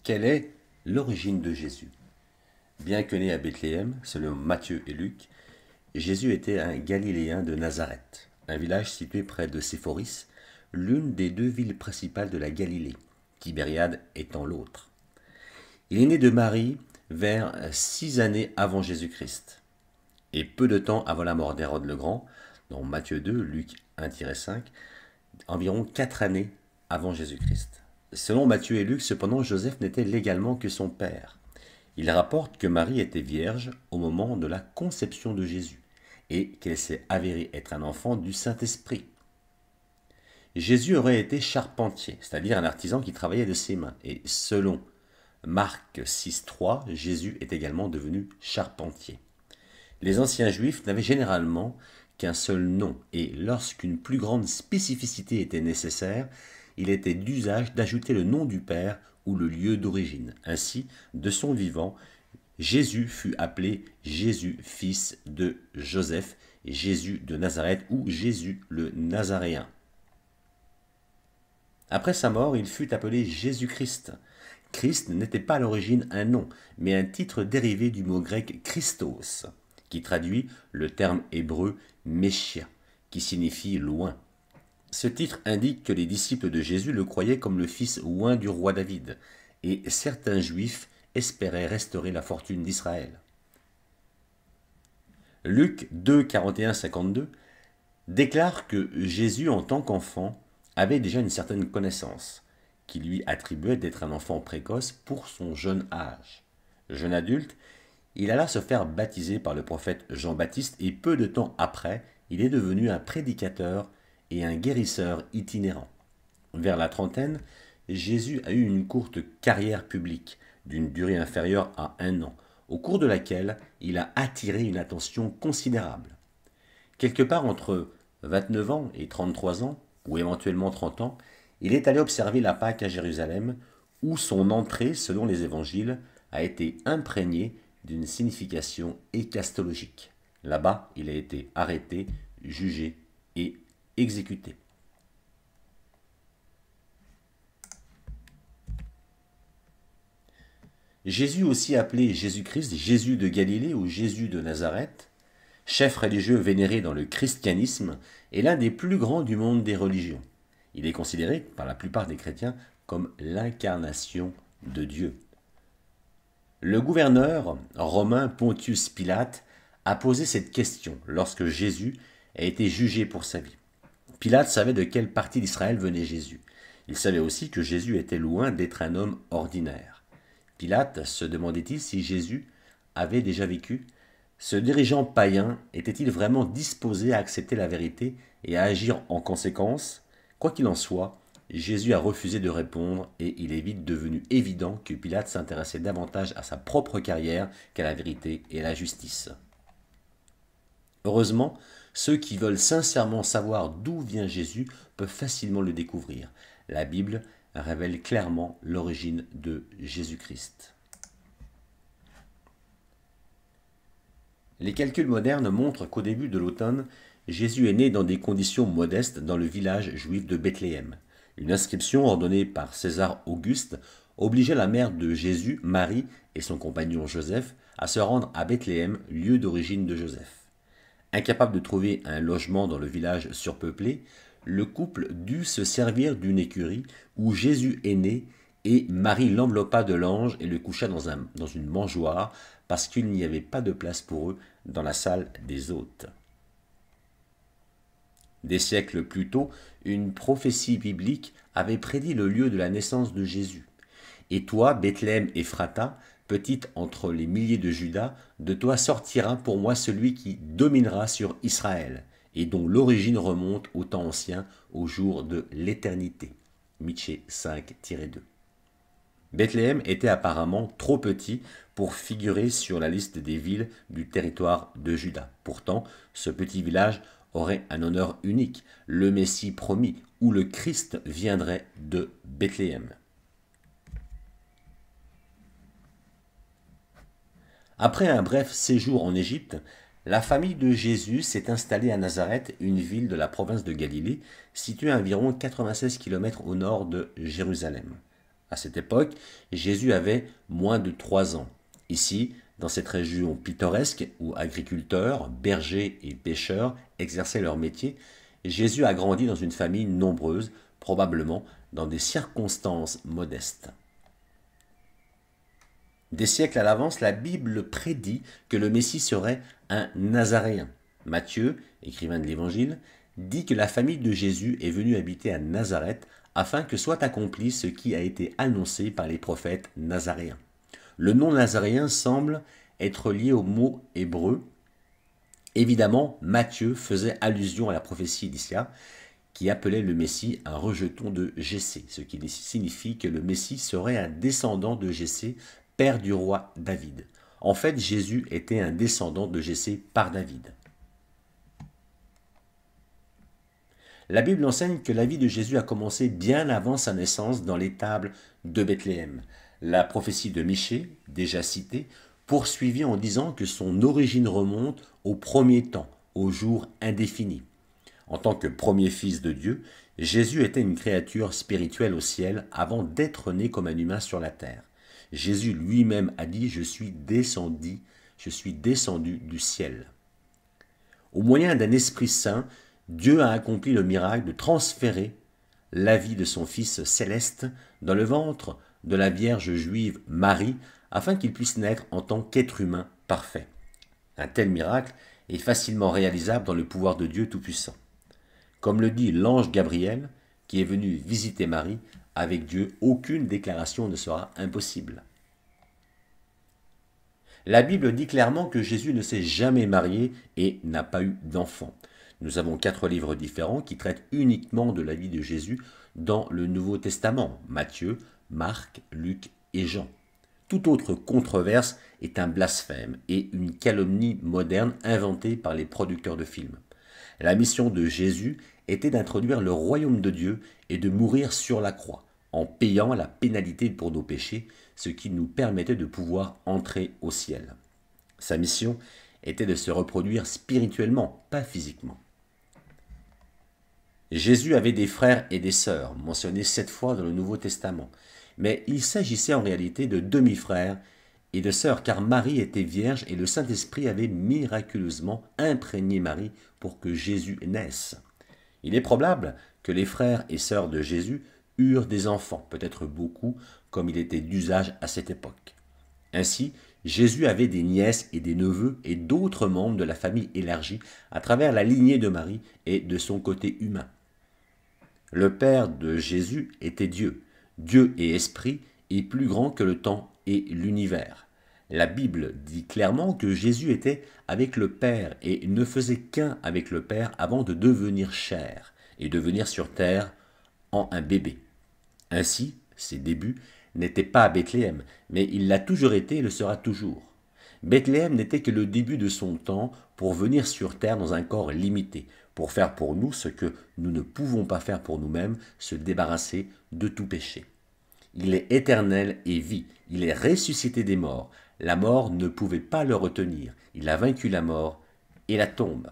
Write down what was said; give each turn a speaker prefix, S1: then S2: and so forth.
S1: Quelle est l'origine de Jésus? Bien que né à Bethléem, selon Matthieu et Luc, Jésus était un Galiléen de Nazareth, un village situé près de Séphoris, l'une des deux villes principales de la Galilée, Tibériade étant l'autre. Il est né de Marie vers 6 années avant Jésus-Christ, et peu de temps avant la mort d'Hérode le Grand, dans Matthieu 2, Luc 1-5, environ 4 années avant Jésus-Christ. Selon Matthieu et Luc, cependant, Joseph n'était légalement que son père. Il rapporte que Marie était vierge au moment de la conception de Jésus et qu'elle s'est avérée être un enfant du Saint-Esprit. Jésus aurait été charpentier, c'est-à-dire un artisan qui travaillait de ses mains. Et selon Marc 6,3, Jésus est également devenu charpentier. Les anciens juifs n'avaient généralement qu'un seul nom, et lorsqu'une plus grande spécificité était nécessaire, il était d'usage d'ajouter le nom du Père ou le lieu d'origine. Ainsi, de son vivant, Jésus fut appelé Jésus, fils de Joseph, Jésus de Nazareth ou Jésus le Nazaréen. Après sa mort, il fut appelé Jésus-Christ. Christ n'était pas à l'origine un nom, mais un titre dérivé du mot grec Christos, qui traduit le terme hébreu Meshia, qui signifie loin. Ce titre indique que les disciples de Jésus le croyaient comme le fils oint du roi David, et certains juifs espéraient restaurer la fortune d'Israël. Luc 2, 41-52 déclare que Jésus, en tant qu'enfant, avait déjà une certaine connaissance, qui lui attribuait d'être un enfant précoce pour son jeune âge. Jeune adulte, il alla se faire baptiser par le prophète Jean-Baptiste et peu de temps après, il est devenu un prédicateur et un guérisseur itinérant. Vers la trentaine, Jésus a eu une courte carrière publique d'une durée inférieure à 1 an, au cours de laquelle il a attiré une attention considérable. Quelque part entre 29 ans et 33 ans, ou éventuellement 30 ans, il est allé observer la Pâque à Jérusalem, où son entrée, selon les évangiles, a été imprégnée d'une signification ecchétologique. Là-bas, il a été arrêté, jugé et exécuté. Jésus, aussi appelé Jésus-Christ, Jésus de Galilée ou Jésus de Nazareth, chef religieux vénéré dans le christianisme, est l'un des plus grands du monde des religions. Il est considéré par la plupart des chrétiens comme l'incarnation de Dieu. Le gouverneur romain Pontius Pilate a posé cette question lorsque Jésus a été jugé pour sa vie. Pilate savait de quelle partie d'Israël venait Jésus. Il savait aussi que Jésus était loin d'être un homme ordinaire. Pilate se demandait-il si Jésus avait déjà vécu? Ce dirigeant païen était-il vraiment disposé à accepter la vérité et à agir en conséquence? Quoi qu'il en soit, Jésus a refusé de répondre et il est vite devenu évident que Pilate s'intéressait davantage à sa propre carrière qu'à la vérité et à la justice. Heureusement, ceux qui veulent sincèrement savoir d'où vient Jésus peuvent facilement le découvrir. La Bible révèle clairement l'origine de Jésus-Christ. Les calculs modernes montrent qu'au début de l'automne, Jésus est né dans des conditions modestes dans le village juif de Bethléem. Une inscription ordonnée par César Auguste obligeait la mère de Jésus, Marie, et son compagnon Joseph à se rendre à Bethléem, lieu d'origine de Joseph. Incapable de trouver un logement dans le village surpeuplé, le couple dut se servir d'une écurie où Jésus est né et Marie l'enveloppa de lange et le coucha dans une mangeoire parce qu'il n'y avait pas de place pour eux dans la salle des hôtes. Des siècles plus tôt, une prophétie biblique avait prédit le lieu de la naissance de Jésus. Et toi, Bethléem Ephrata, petite entre les milliers de Juda, de toi sortira pour moi celui qui dominera sur Israël, et dont l'origine remonte au temps ancien, au jour de l'éternité. Michée 5-2. Bethléem était apparemment trop petit pour figurer sur la liste des villes du territoire de Juda. Pourtant, ce petit village aurait un honneur unique, le Messie promis, où le Christ viendrait de Bethléem. Après un bref séjour en Égypte, la famille de Jésus s'est installée à Nazareth, une ville de la province de Galilée, située à environ 96 km au nord de Jérusalem. À cette époque, Jésus avait moins de 3 ans. Ici, dans cette région pittoresque où agriculteurs, bergers et pêcheurs exerçaient leur métier, Jésus a grandi dans une famille nombreuse, probablement dans des circonstances modestes. Des siècles à l'avance, la Bible prédit que le Messie serait un Nazaréen. Matthieu, écrivain de l'Évangile, dit que la famille de Jésus est venue habiter à Nazareth afin que soit accompli ce qui a été annoncé par les prophètes nazaréens. Le nom nazaréen semble être lié au mot hébreu. Évidemment, Matthieu faisait allusion à la prophétie d'Isaias qui appelait le Messie un rejeton de Jessé, ce qui signifie que le Messie serait un descendant de Jessé, père du roi David. En fait, Jésus était un descendant de Jessé par David. La Bible enseigne que la vie de Jésus a commencé bien avant sa naissance dans l'étable de Bethléem. La prophétie de Michée, déjà citée, poursuivit en disant que son origine remonte au premier temps, au jour indéfini. En tant que premier fils de Dieu, Jésus était une créature spirituelle au ciel avant d'être né comme un humain sur la terre. Jésus lui-même a dit « Je suis descendu du ciel ». Au moyen d'un Esprit Saint, Dieu a accompli le miracle de transférer la vie de son Fils céleste dans le ventre de la Vierge juive Marie afin qu'il puisse naître en tant qu'être humain parfait. Un tel miracle est facilement réalisable dans le pouvoir de Dieu Tout-Puissant. Comme le dit l'ange Gabriel, qui est venu visiter Marie, avec Dieu, aucune déclaration ne sera impossible. La Bible dit clairement que Jésus ne s'est jamais marié et n'a pas eu d'enfant. Nous avons 4 livres différents qui traitent uniquement de la vie de Jésus dans le Nouveau Testament, Matthieu, Marc, Luc et Jean. Toute autre controverse est un blasphème et une calomnie moderne inventée par les producteurs de films. La mission de Jésus était d'introduire le royaume de Dieu et de mourir sur la croix, en payant la pénalité pour nos péchés, ce qui nous permettait de pouvoir entrer au ciel. Sa mission était de se reproduire spirituellement, pas physiquement. Jésus avait des frères et des sœurs, mentionnés 7 fois dans le Nouveau Testament, mais il s'agissait en réalité de demi-frères et de sœurs, car Marie était vierge et le Saint-Esprit avait miraculeusement imprégné Marie pour que Jésus naisse. Il est probable que les frères et sœurs de Jésus eurent des enfants, peut-être beaucoup, comme il était d'usage à cette époque. Ainsi, Jésus avait des nièces et des neveux et d'autres membres de la famille élargie à travers la lignée de Marie et de son côté humain. Le Père de Jésus était Dieu. Dieu et Esprit est plus grand que le temps et l'univers. La Bible dit clairement que Jésus était avec le Père et ne faisait qu'un avec le Père avant de devenir chair et de venir sur terre en un bébé. Ainsi, ses débuts n'étaient pas à Bethléem, mais il l'a toujours été et le sera toujours. Bethléem n'était que le début de son temps pour venir sur terre dans un corps limité, pour faire pour nous ce que nous ne pouvons pas faire pour nous-mêmes, se débarrasser de tout péché. Il est éternel et vit, il est ressuscité des morts. La mort ne pouvait pas le retenir, il a vaincu la mort et la tombe.